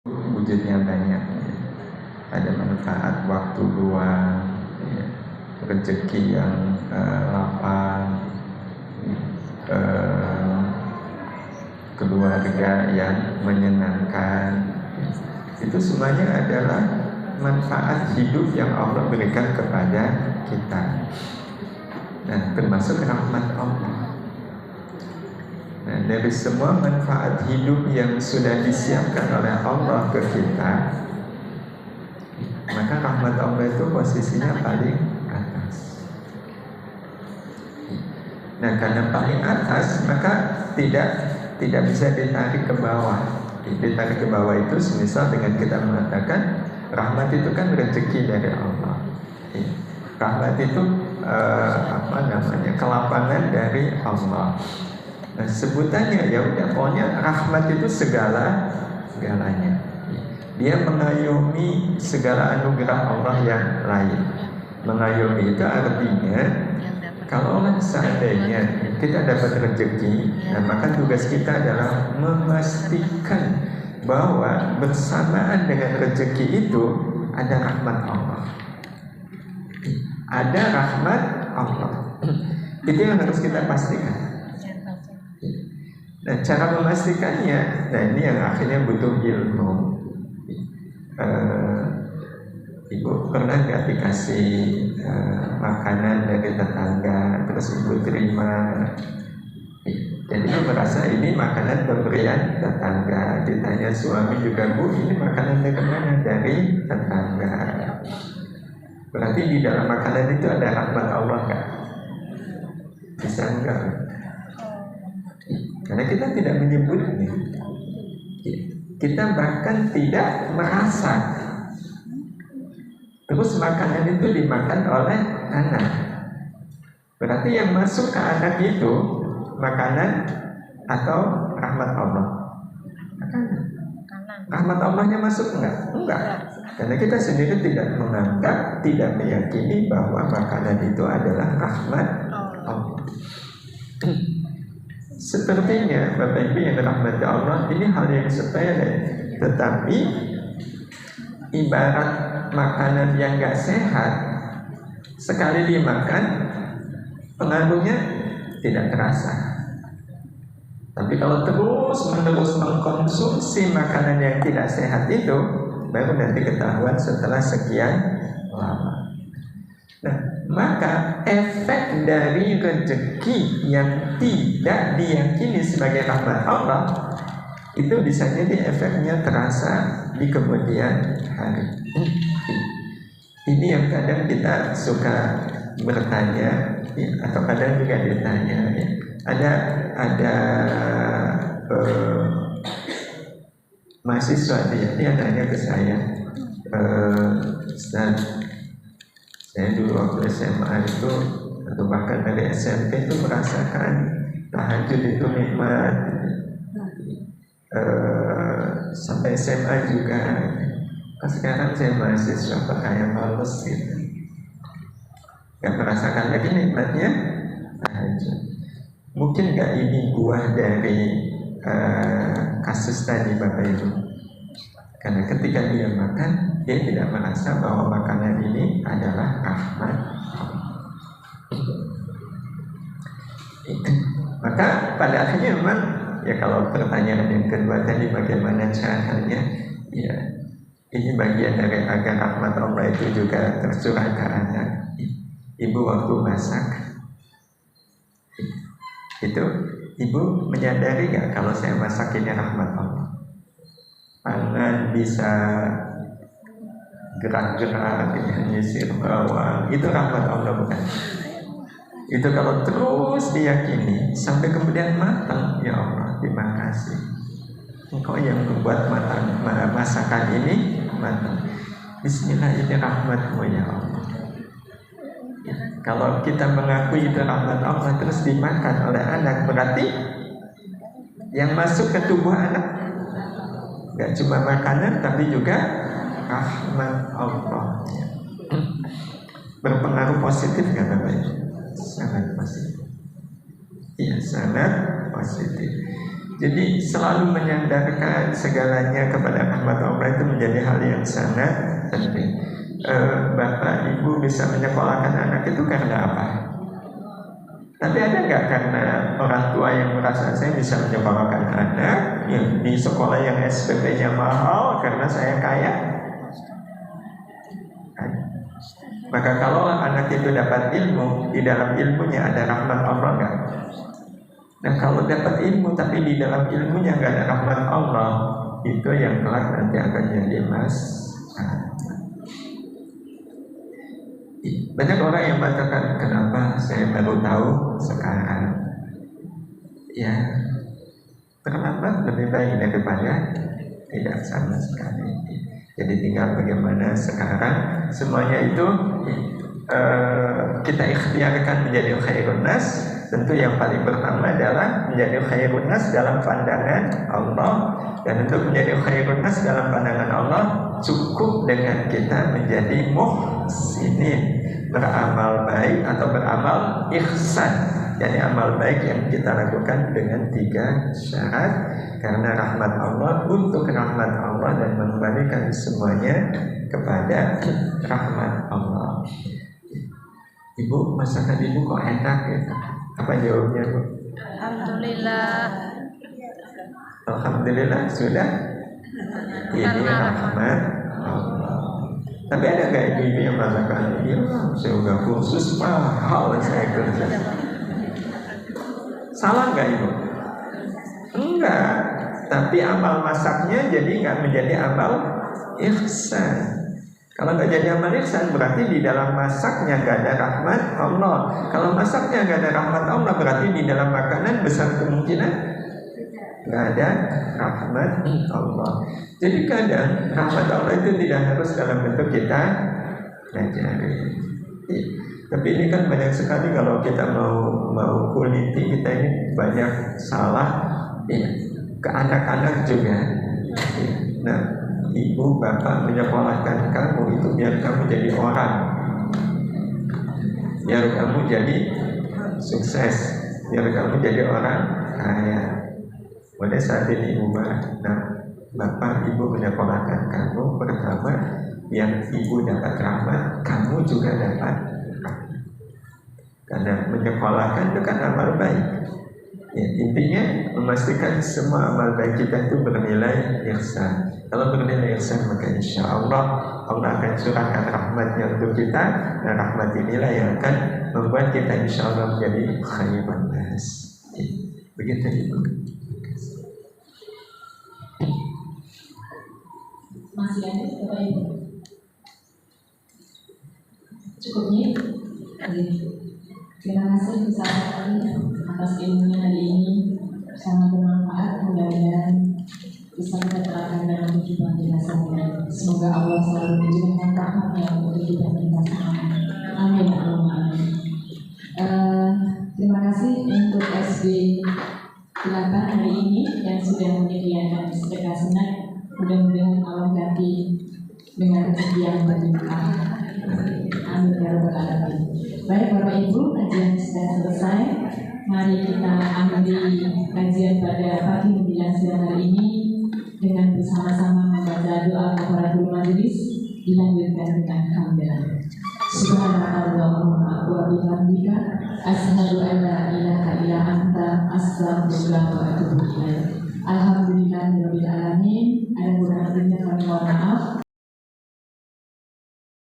wujudnya banyak, ada manfaat waktu luang, rezeki yang lapang, keluarga yang menyenangkan. Itu semuanya adalah manfaat hidup yang Allah berikan kepada kita. Nah, termasuk rahmat Allah. Nah, dari semua manfaat hidup yang sudah disiapkan oleh Allah ke kita, maka rahmat Allah itu posisinya paling atas. Nah, karena paling atas, maka tidak bisa ditarik ke bawah. Ditarik ke bawah itu semisal dengan kita mengatakan rahmat itu kan rezeki dari Allah. Rahmat itu kelapangan dari Allah. Nah, sebutannya ya udah, pokoknya rahmat itu segalanya. Dia mengayomi segala anugerah Allah yang lain. Mengayomi itu artinya kalau seandainya kita dapat rezeki, nah maka tugas kita adalah memastikan bahwa bersamaan dengan rezeki itu ada rahmat Allah. Ada rahmat Allah. Itu yang harus kita pastikan. Nah, cara memastikannya, nah ini yang akhirnya butuh ilmu. Ibu pernah nggak dikasih makanan dari tetangga, terus ibu terima, jadi ibu merasa ini makanan pemberian tetangga. Ditanya suami juga, Bu, ini makanan dari mana? Dari tetangga. Berarti di dalam makanan itu ada rahmat Allah nggak? Bisa enggak? Karena kita tidak menyebutnya, kita bahkan tidak merasa. Terus makanan itu dimakan oleh anak. Berarti yang masuk ke anak itu makanan atau rahmat Allah? Makanan. Rahmat Allahnya masuk enggak? Enggak. Karena kita sendiri tidak menganggap, tidak meyakini bahwa makanan itu adalah rahmat Allah. Sepertinya Bapak Ibu yang dirahmati Allah, ini hal yang sepele, tetapi ibarat makanan yang gak sehat, sekali dimakan pengaruhnya tidak terasa. Tapi kalau terus-menerus mengkonsumsi makanan yang tidak sehat itu, baru nanti ketahuan setelah sekian lama. Nah, maka efek dari rezeki yang tidak diyakini sebagai rahmat Allah itu bisa jadi efeknya terasa di kemudian hari. Ini yang kadang kita suka bertanya, ya, atau kadang juga ditanya, ya. Ada mahasiswa dia tanya ke saya, Ustaz, saya dulu waktu SMA itu, atau bahkan dari SMP itu merasakan tahajud itu nikmat. Sampai SMA juga. Sekarang saya mahasiswa kayak males gitu, gak merasakan lagi nikmatnya tahajud. Mungkin gak ini buah dari kasus tadi Bapak Ibu? Karena ketika dia makan, dia tidak merasa bahwa makanan ini adalah rahmat. Maka pada akhirnya memang, ya kalau pertanyaan yang kedua tadi bagaimana caranya, ya ini bagian dari agar rahmat Allah itu juga tercurah ke anak. Ibu waktu masak, itu ibu menyadari gak kalau saya masak ini rahmat Allah? Tangan bisa gerak-gerak, nyisir bawang, itu rahmat Allah bukan? Itu kalau terus diyakini sampai kemudian matang, ya Allah, terima kasih. Engkau yang membuat masakan ini matang. Bismillah, ini rahmatmu ya Allah. Ya, kalau kita mengakui itu rahmat Allah terus dimakan oleh anak, berarti yang masuk ke tubuh anak gak cuma makanan tapi juga rahmat Allah. Berpengaruh positif gak Bapak? Sangat positif. Iya, sangat positif. Jadi selalu menyandarkan segalanya kepada rahmat Allah itu menjadi hal yang sangat penting. Bapak ibu bisa menyekolahkan anak itu karena apa? Tapi ada nggak karena orang tua yang merasa saya bisa menyekolahkan anak di sekolah yang SPP-nya mahal karena saya kaya? Maka kalau anak itu dapat ilmu, di dalam ilmunya ada rahmat Allah nggak? Nah kalau dapat ilmu tapi di dalam ilmunya nggak ada rahmat Allah, itu yang kelak nanti akan jadi masalah. Banyak orang yang mengatakan, kenapa saya baru tahu sekarang? Ya, terlambat lebih baik daripada tidak sama sekali. Jadi tinggal bagaimana sekarang semuanya itu kita ikhtiarkan menjadi khairun nas. Tentu yang paling pertama adalah menjadi khairun nas dalam pandangan Allah. Dan untuk menjadi khairun nas dalam pandangan Allah, cukup dengan kita menjadi muhsinin, beramal baik atau beramal ihsan. Jadi amal baik yang kita lakukan dengan 3 syarat. Karena rahmat Allah, untuk rahmat Allah, dan mengembalikan semuanya kepada rahmat Allah. Ibu, masakan ibu kok enak gitu? Apa jawabnya, Bu? Alhamdulillah. Alhamdulillah sudah. Ini rahmat Allah. Tapi ada gak ibu-ibu yang mengatakan, ya saya udah kursus mahal saya kerja. Salah gak ibu? Enggak. Tapi amal masaknya jadi gak menjadi amal ihsan. Kalau nggak jadi amal ihsan berarti di dalam masaknya nggak ada rahmat Allah. Kalau masaknya nggak ada rahmat Allah berarti di dalam makanan besar kemungkinan nggak ada rahmat Allah. Jadi kadang rahmat Allah itu tidak harus dalam bentuk kita pelajari. Tapi ini kan banyak sekali kalau kita mau kuliti, kita ini banyak salah ke anak-anak juga. Nah, ibu bapak menyekolahkan kamu itu biar kamu jadi orang, biar kamu jadi sukses, biar kamu jadi orang kaya. Pada saat ini ibu bapak ibu menyekolahkan kamu pertama biar ibu dapat rahmat, kamu juga dapat rahmat. Karena menyekolahkan itu kan amal baik. Ya, intinya memastikan semua amal baik kita itu bernilai ihsan. Kalau bernilai ihsan maka insya Allah Allah akan curahkan rahmatnya untuk kita. Dan rahmat inilah yang akan membuat kita insya Allah menjadi khairun nas. Begitu ibu. Masih ada Bapak Ibu? Cukupnya? Terima kasih besar sekali atas ilmunya hari ini, sangat bermanfaat. Mudah-mudahan bisa kita terapkan dalam kehidupan kita sehari-hari. Semoga Allah selalu menjadikan rahmatnya untuk kehidupan kita sehari-hari. Amin. Terima kasih untuk SD 8 hari ini yang sudah menyediakan sedekah sunat. Mudah-mudahan Allah ganti dengan rezeki yang berlimpah. Amin ya rabbal alamin. Baik Bapak Ibu, kajian sudah selesai. Mari kita akhiri kajian pada pagi menjelang siang hari ini dengan bersama-sama membaca doa kafaratul majelis, dilanjutkan dengan hamdalah. Subhanallahumma wa bihamdika, asyhadu an la ilaha illa anta, astaghfiruka wa atubu ilaik. Alhamdulillahirabbil alamin. Ada kurang lebihnya kami mohon maaf.